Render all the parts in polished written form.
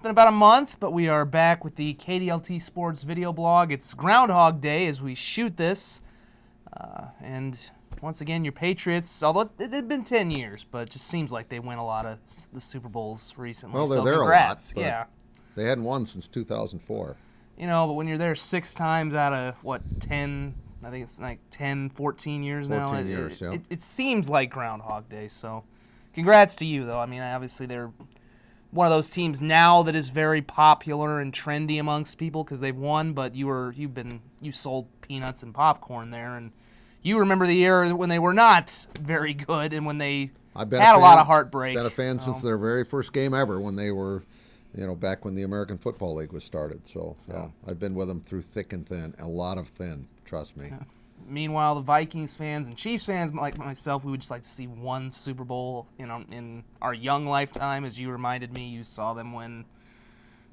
been about a month, but we are back with the KDLT Sports video blog. It's Groundhog Day as we shoot this. And once again, your Patriots, although it had been 10 years, but it just seems like they win a lot of the Super Bowls recently. Well, they're so there congrats. a lot. Yeah. They hadn't won since 2004. You know, but when you're there 6 times out of, 10, I think it's like 10, 14 years now. 14 years, yeah. It seems like Groundhog Day, so congrats to you, though. I mean, obviously they're one of those teams now that is very popular and trendy amongst people because they've won, but you sold peanuts and popcorn there, and you remember the era when they were not very good and when they had a lot of heartbreak. Been a fan since their very first game ever when they were, back when the American Football League was started. So yeah, I've been with them through thick and thin, a lot of thin, trust me. Yeah. Meanwhile, the Vikings fans and Chiefs fans like myself, we would just like to see one Super Bowl in our young lifetime. As you reminded me, you saw them win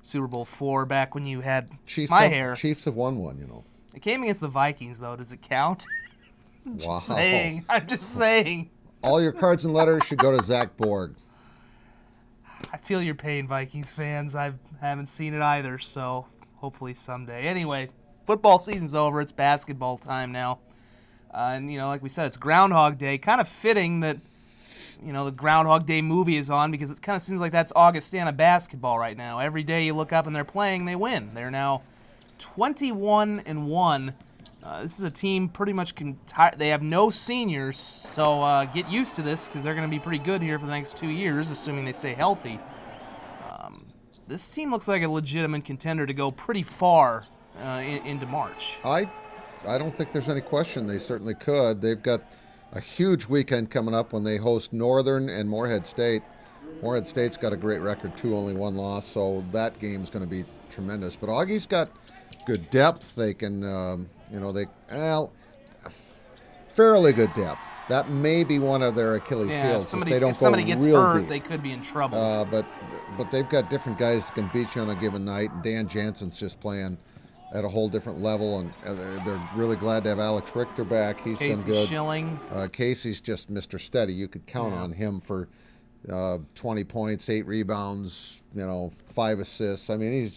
Super Bowl IV back when you had hair. Chiefs have won one, It came against the Vikings, though. Does it count? Wow. I'm just saying. All your cards and letters should go to Zach Borg. I feel your pain, Vikings fans. I haven't seen it either, so hopefully someday. Anyway, football season's over. It's basketball time now. And, like we said, it's Groundhog Day. Kind of fitting that, the Groundhog Day movie is on because it kind of seems like that's Augustana Basketball right now. Every day you look up and they're playing, they win. They're now 21-1. This is a team pretty much they have no seniors, so get used to this because they're going to be pretty good here for the next 2 years, assuming they stay healthy. This team looks like a legitimate contender to go pretty far into March. I don't think there's any question they certainly could. They've got a huge weekend coming up when they host Northern and Morehead State. Morehead State's got a great record, too, only one loss, so that game's going to be tremendous. But Augie's got good depth. They can, fairly good depth. That may be one of their Achilles heels. If somebody gets hurt, they could be in trouble. But they've got different guys that can beat you on a given night, and Dan Jansen's just playing at a whole different level, and they're really glad to have Alex Richter back. He's been good. Schilling. Casey's just Mr. Steady. You could count on him for 20 points, 8 rebounds, 5 assists. I mean,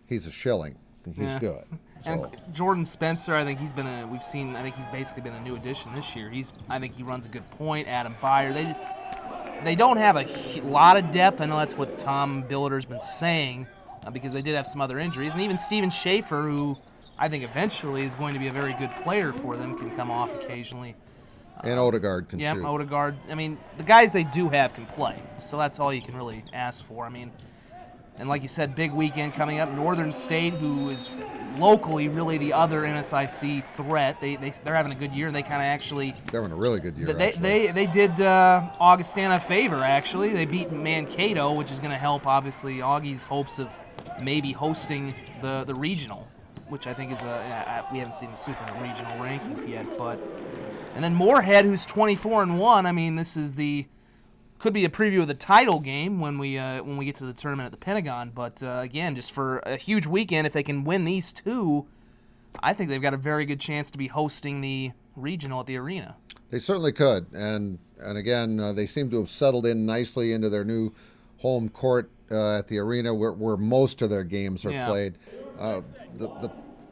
he's a Schilling. He's good. So. And Jordan Spencer, I think he's basically been a new addition this year. I think he runs a good point. Adam Byer. They don't have a lot of depth. I know that's what Tom Billiter's been saying because they did have some other injuries. And even Steven Schaefer, who I think eventually is going to be a very good player for them, can come off occasionally. And Odegaard can shoot. Yeah, Odegaard. I mean, the guys they do have can play. So that's all you can really ask for. I mean, and like you said, big weekend coming up. Northern State, who is locally really the other NSIC threat. They're having a good year. They kind of actually... They're having a really good year, They did Augustana a favor, actually. They beat Mankato, which is going to help, obviously, Augie's hopes of maybe hosting the regional, which I think is we haven't seen the super regional rankings yet. And then Morehead, who's 24-1. I mean, this is could be a preview of the title game when we get to the tournament at the Pentagon. But again, just for a huge weekend, if they can win these two, I think they've got a very good chance to be hosting the regional at the arena. They certainly could, and again, they seem to have settled in nicely into their new home court at the arena, where most of their games are played.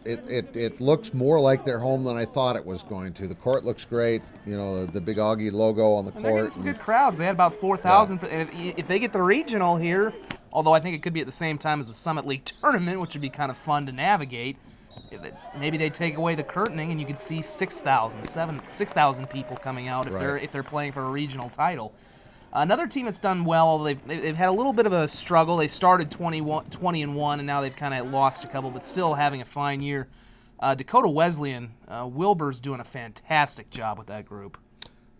It looks more like their home than I thought it was going to. The court looks great. The big Augie logo on the court. They're getting some good crowds. They had about 4,000. Yeah. If they get the regional here, although I think it could be at the same time as the Summit League tournament, which would be kind of fun to navigate, maybe they take away the curtaining and you could see 6,000 people coming out if they're playing for a regional title. Another team that's done well, although they've had a little bit of a struggle. They started 20-1, and now they've kind of lost a couple, but still having a fine year. Dakota Wesleyan, Wilbur's doing a fantastic job with that group.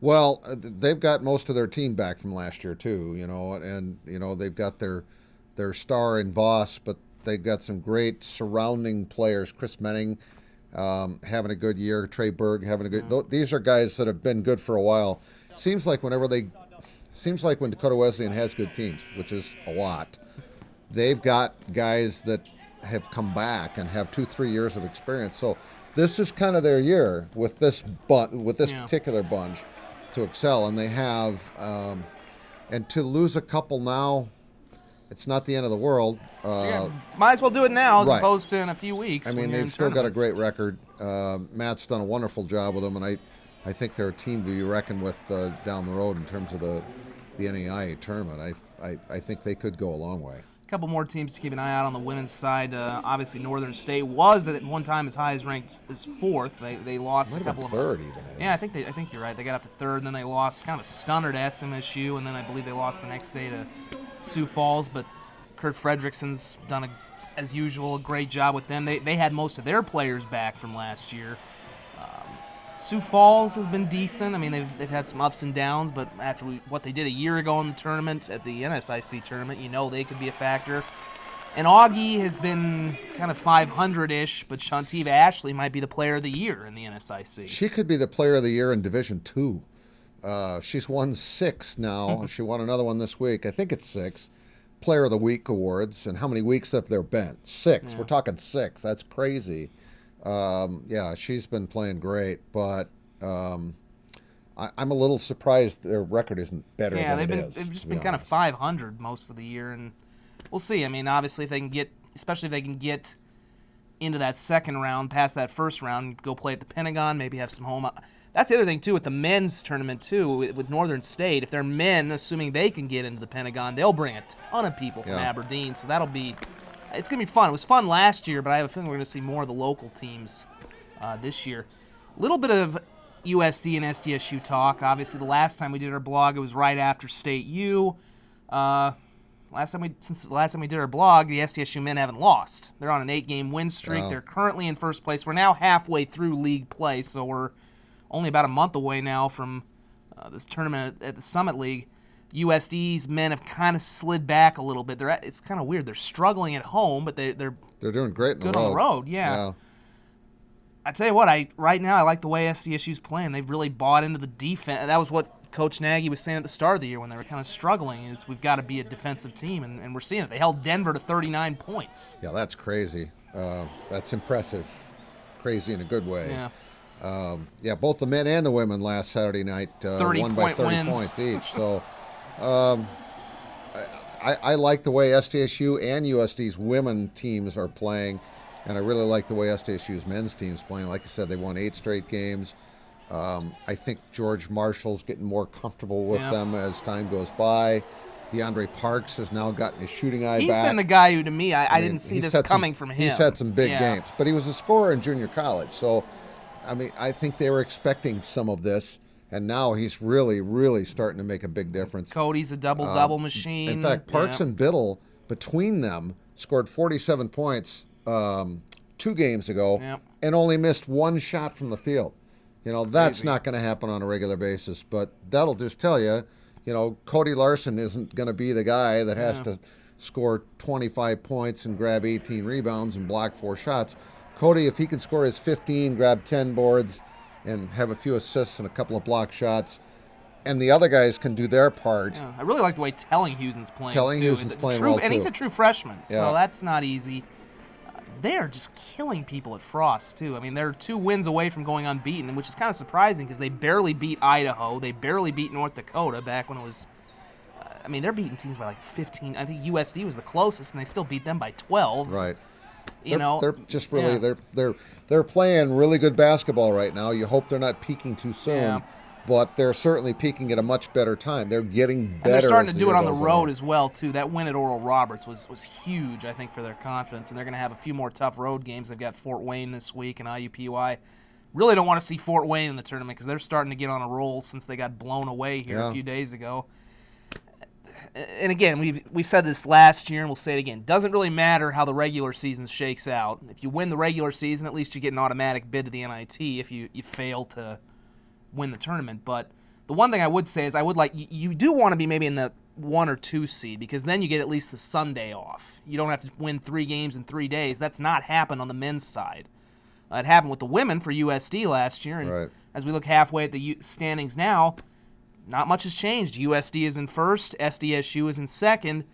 Well, they've got most of their team back from last year too, and they've got their star in Voss, but they've got some great surrounding players. Chris Menning having a good year, Trey Berg having a good. These are guys that have been good for a while. Seems like when Dakota Wesleyan has good teams, which is a lot, they've got guys that have come back and have 2-3 years of experience. So this is kind of their year with this particular bunch to excel, and they have and to lose a couple now, It's not the end of the world. Might as well do it now as right. opposed to in a few weeks. I mean, they've still got a great record. Matt's done a wonderful job with them, and I think they're a team to be reckoned with down the road in terms of the NAIA tournament. I think they could go a long way. A couple more teams to keep an eye out on the women's side. Obviously, Northern State was at one time as high as ranked as fourth. They lost a couple of third even. Yeah, I think you're right. They got up to third, and then they lost kind of a stunner to SMSU, and then I believe they lost the next day to Sioux Falls. But Kurt Fredrickson's done as usual a great job with them. They had most of their players back from last year. Sioux Falls has been decent. I mean, they've had some ups and downs, but after what they did a year ago in the tournament, at the NSIC tournament, they could be a factor. And Augie has been kind of 500-ish, but Shantiva Ashley might be the player of the year in the NSIC. She could be the player of the year in Division II. She's won 6 now. She won another one this week. I think it's 6. Player of the Week awards. And how many weeks have there been? 6. Yeah. We're talking 6. That's crazy. She's been playing great, but I'm a little surprised their record isn't better than it is. They've just been kind of 500 most of the year, and we'll see. I mean, obviously, especially if they can get into that second round, past that first round, go play at the Pentagon, maybe have some home. That's the other thing, too, with the men's tournament, too, with Northern State. If they're men, assuming they can get into the Pentagon, they'll bring a ton of people from Aberdeen, so it's going to be fun. It was fun last year, but I have a feeling we're going to see more of the local teams this year. A little bit of USD and SDSU talk. Obviously, the last time we did our blog, it was right after State U. Since the last time we did our blog, the SDSU men haven't lost. They're on an 8-game win streak. Wow. They're currently in first place. We're now halfway through league play, so we're only about a month away now from this tournament at the Summit League. USD's men have kind of slid back a little bit. It's kind of weird. They're struggling at home, but they're doing great on the road. Yeah. I tell you what, right now I like the way SDSU's playing. They've really bought into the defense. That was what Coach Nagy was saying at the start of the year when they were kind of struggling, is we've got to be a defensive team, and we're seeing it. They held Denver to 39 points. Yeah, that's crazy. That's impressive. Crazy in a good way. Yeah. Both the men and the women last Saturday night won by 30 points each. So I like the way SDSU and USD's women teams are playing, and I really like the way SDSU's men's team's playing. Like I said, they won 8 straight games. I think George Marshall's getting more comfortable with them as time goes by. DeAndre Parks has now gotten his shooting eye back. He's been the guy who, to me, I didn't see this coming from him. He's had some big games, but he was a scorer in junior college. So, I mean, I think they were expecting some of this, and now he's really, really starting to make a big difference. Cody's a double-double machine. In fact, Parks and Biddle, between them, scored 47 points 2 games ago and only missed 1 shot from the field. That's not going to happen on a regular basis, but that'll just tell you, Cody Larson isn't going to be the guy that has to score 25 points and grab 18 rebounds and block 4 shots. Cody, if he can score his 15, grab 10 boards, and have a few assists and a couple of block shots, and the other guys can do their part. Yeah, I really like the way Tellinghusen's playing. Tellinghusen's playing well, too. And he's a true freshman, so that's not easy. They are just killing people at Frost, too. I mean, they're 2 wins away from going unbeaten, which is kind of surprising because they barely beat Idaho. They barely beat North Dakota back when it was they're beating teams by like 15. I think USD was the closest, and they still beat them by 12. Right. They're just really they're playing really good basketball right now. You hope they're not peaking too soon, but they're certainly peaking at a much better time. They're getting better. And they're starting to do it on the road as well too. That win at Oral Roberts was huge, I think, for their confidence, and they're going to have a few more tough road games. They've got Fort Wayne this week and IUPUI. Really don't want to see Fort Wayne in the tournament because they're starting to get on a roll since they got blown away here a few days ago. And again, we've said this last year, and we'll say it again. Doesn't really matter how the regular season shakes out. If you win the regular season, at least you get an automatic bid to the NIT if you fail to win the tournament. But the one thing I would say is you do want to be maybe in the 1 or 2 seed because then you get at least the Sunday off. You don't have to win 3 games in 3 days. That's not happened on the men's side. It happened with the women for USD last year, and as we look halfway at the standings now, not much has changed. USD is in first. SDSU is in second.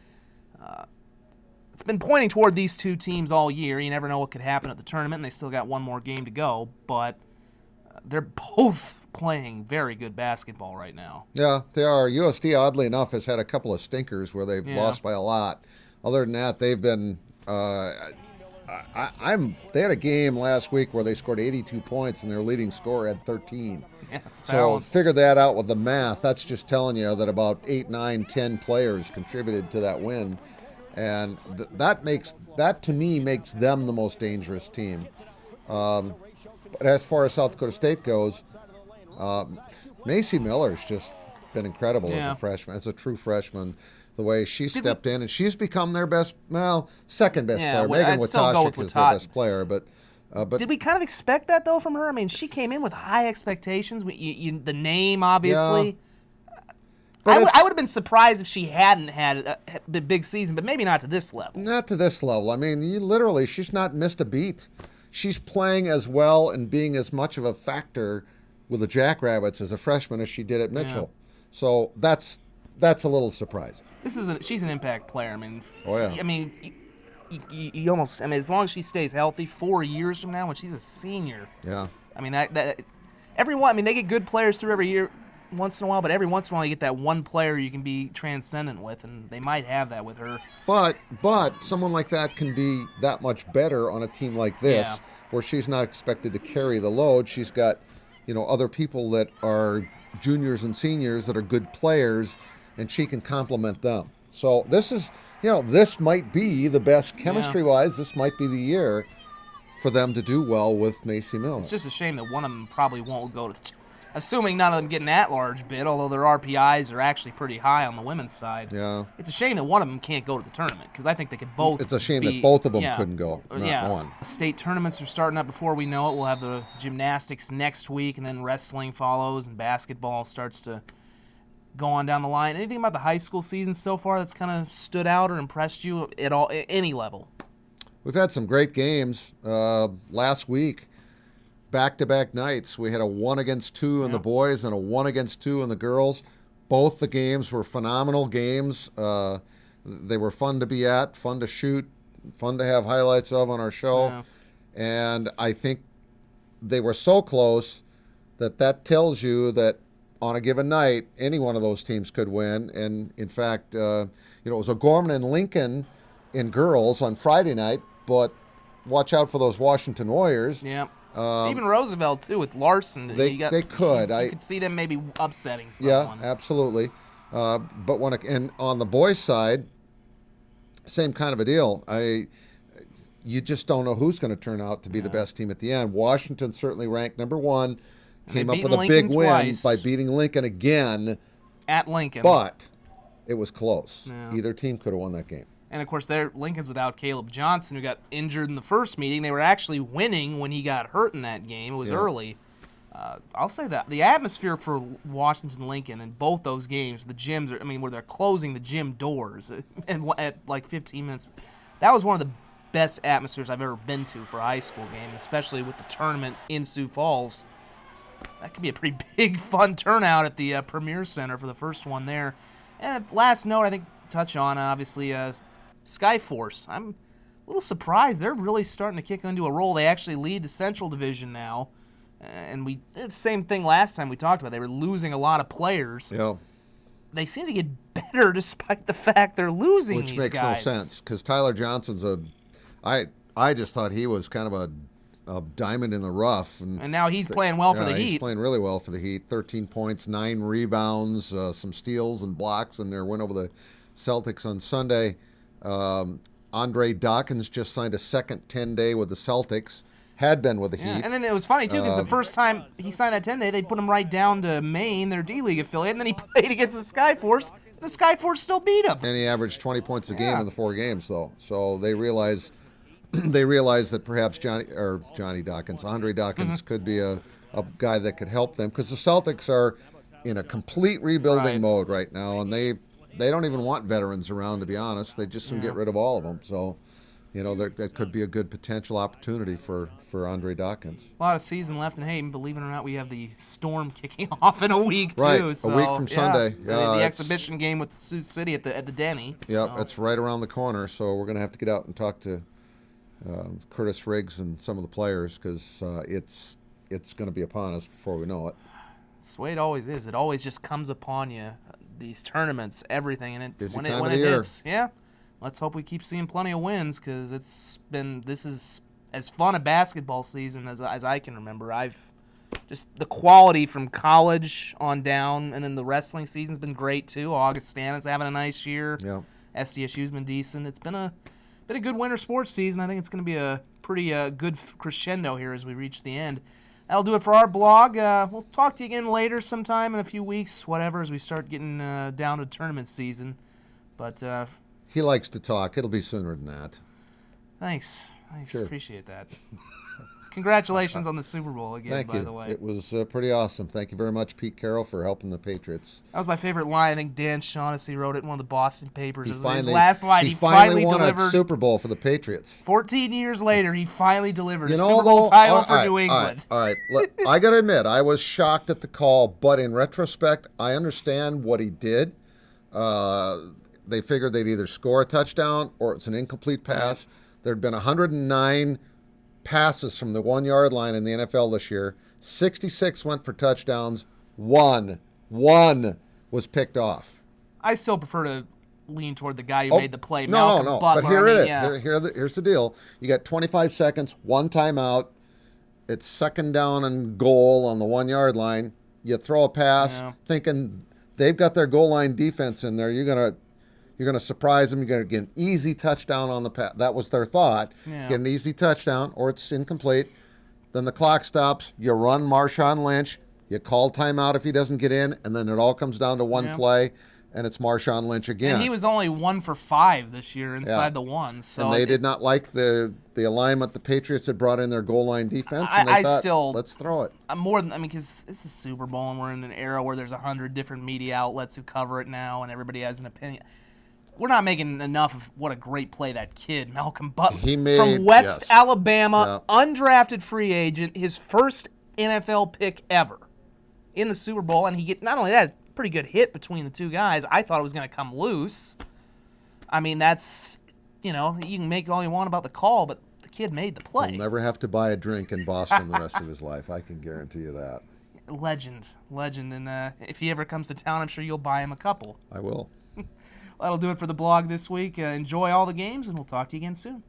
It's been pointing toward these 2 teams all year. You never know what could happen at the tournament, and they still got 1 more game to go. But they're both playing very good basketball right now. Yeah, they are. USD, oddly enough, has had a couple of stinkers where they've lost by a lot. other than that, they've been. They had a game last week where they scored 82 points and their leading scorer had 13. Yeah, it's So balanced. figure that out with the math. That's just telling you that about 8, 9, 10 players contributed to that win, and that to me makes them the most dangerous team. But as far as South Dakota State goes, Macy Miller's just been incredible as a freshman, as a true freshman. The way she stepped in, and she's become their second best player. Megan Witashik is their best player, but did we kind of expect that though from her? I mean, she came in with high expectations. The name, obviously. Yeah. I would have been surprised if she hadn't had the big season, but maybe not to this level. Not to this level. I mean, she's not missed a beat. She's playing as well and being as much of a factor with the Jackrabbits as a freshman as she did at Mitchell. Yeah. So that's a little surprising. She's an impact player. I mean, I mean, you almost. I mean, as long as she stays healthy, 4 years from now, when she's a senior. Yeah. I mean that everyone. I mean, they get good players through every year, once in a while, but every once in a while you get that one player you can be transcendent with, and they might have that with her. But someone like that can be that much better on a team like this, where she's not expected to carry the load. She's got, other people that are juniors and seniors that are good players, and she can complement them. So this is, this might be the best chemistry-wise. This might be the year for them to do well with Macy Miller. It's just a shame that one of them probably won't go to assuming none of them get an at-large bid, although their RPIs are actually pretty high on the women's side. Yeah. It's a shame that one of them can't go to the tournament, because I think they could both. It's a shame that both of them couldn't go, not one. State tournaments are starting up before we know it. We'll have the gymnastics next week, and then wrestling follows, and basketball starts to go on down the line. Anything about the high school season so far that's kind of stood out or impressed you at all, at any level? We've had some great games. Last week, back-to-back nights, we had a 1-against-2 in the boys and a 1-against-2 in the girls. Both the games were phenomenal games. They were fun to be at, fun to shoot, fun to have highlights of on our show. Yeah. And I think they were so close that tells you that on a given night, any one of those teams could win. And, in fact, it was O'Gorman and Lincoln in girls on Friday night, but watch out for those Washington Warriors. Yeah. Even Roosevelt, too, with Larson. They could. You could see them maybe upsetting someone. Yeah, absolutely. But and on the boys' side, same kind of a deal. You just don't know who's going to turn out to be the best team at the end. Washington certainly ranked number 1. Came up with a big win by beating Lincoln again. At Lincoln. But it was close. Yeah. Either team could have won that game. And, of course, Lincoln's without Caleb Johnson, who got injured in the first meeting. They were actually winning when he got hurt in that game. It was early. I'll say that. The atmosphere for Washington-Lincoln in both those games, the gyms, where they're closing the gym doors at like 15 minutes, that was one of the best atmospheres I've ever been to for a high school game, especially with the tournament in Sioux Falls. That could be a pretty big, fun turnout at the Premier Center for the first one there. And last note, I think, touch on, obviously, Skyforce. I'm a little surprised. They're really starting to kick into a roll. They actually lead the Central Division now. And we did the same thing last time we talked about. They were losing a lot of players. Yeah. They seem to get better despite the fact they're losing these guys. Which makes no sense, because Tyler Johnson's I just thought he was kind of a diamond in the rough. And now he's playing well for the Heat. He's playing really well for the Heat. 13 points, 9 rebounds, some steals and blocks in their win over the Celtics on Sunday. Andre Dawkins just signed a second 10-day with the Celtics. Had been with the Heat. And then it was funny, too, because the first time he signed that 10-day, they put him right down to Maine, their D-League affiliate, and then he played against the Skyforce, and the Skyforce still beat him. And he averaged 20 points a game in the 4 games, though. So they realized that perhaps Andre Dawkins could be a guy that could help them, because the Celtics are in a complete rebuilding mode right now, and they don't even want veterans around, to be honest. They just can get rid of all of them. So, that could be a good potential opportunity for Andre Dawkins. A lot of season left, and hey, believe it or not, we have the Storm kicking off in a week, too. Right, so, a week from Sunday. The exhibition game with Sioux City at the Denny. Yeah, it's right around the corner, so we're going to have to get out and talk to Curtis Riggs and some of the players, because it's going to be upon us before we know it. That's the way it always is. It always just comes upon you, these tournaments, everything, and Busy when time it of the year. hits, let's hope we keep seeing plenty of wins because this is as fun a basketball season as I can remember. Just the quality from college on down, and then the wrestling season's been great too. Augustana's having a nice year. Yeah. SDSU's been decent. It's been a good winter sports season. I think it's going to be a pretty good crescendo here as we reach the end. That'll do it for our blog. We'll talk to you again later sometime in a few weeks, whatever, as we start getting down to tournament season. But he likes to talk. It'll be sooner than that. Thanks. Sure. Appreciate that. Congratulations on the Super Bowl again, Thank by you. the way. It was pretty awesome. Thank you very much, Pete Carroll, for helping the Patriots. That was my favorite line. I think Dan Shaughnessy wrote it in one of the Boston papers. It was his Finally, last line. He finally won delivered. a Super Bowl for the Patriots. 14 years later, he finally delivered You a know, Super Bowl though, title for New England. All right. I got to admit, I was shocked at the call, but in retrospect, I understand what he did. They figured they'd either score a touchdown or it's an incomplete pass. There'd been 109 passes from the 1-yard line in the NFL this year. 66 went for touchdowns. One was picked off. I still prefer to lean toward the guy who made the play, No. Malcolm Butler. But here it is. Yeah. Here's the deal. You got 25 seconds, one timeout. It's second down and goal on the 1-yard line. You throw a pass, thinking they've got their goal line defense in there. You're gonna surprise them. You're gonna get an easy touchdown on the pass. That was their thought. Yeah. Get an easy touchdown, or it's incomplete. Then the clock stops. You run Marshawn Lynch. You call timeout if he doesn't get in, and then it all comes down to one play, and it's Marshawn Lynch again. And he was only 1 for 5 this year inside the one. So and they did not like the alignment the Patriots had brought in their goal line defense, and they thought, let's throw it. Because it's the Super Bowl, and we're in an era where there's 100 different media outlets who cover it now, and everybody has an opinion. We're not making enough of what a great play that kid, Malcolm Butler, from West Alabama, undrafted free agent, his first NFL pick ever in the Super Bowl. And not only that, pretty good hit between the two guys. I thought it was going to come loose. I mean, that's, you can make all you want about the call, but the kid made the play. He'll never have to buy a drink in Boston the rest of his life. I can guarantee you that. Legend. And if he ever comes to town, I'm sure you'll buy him a couple. I will. That'll do it for the blog this week. Enjoy all the games, and we'll talk to you again soon.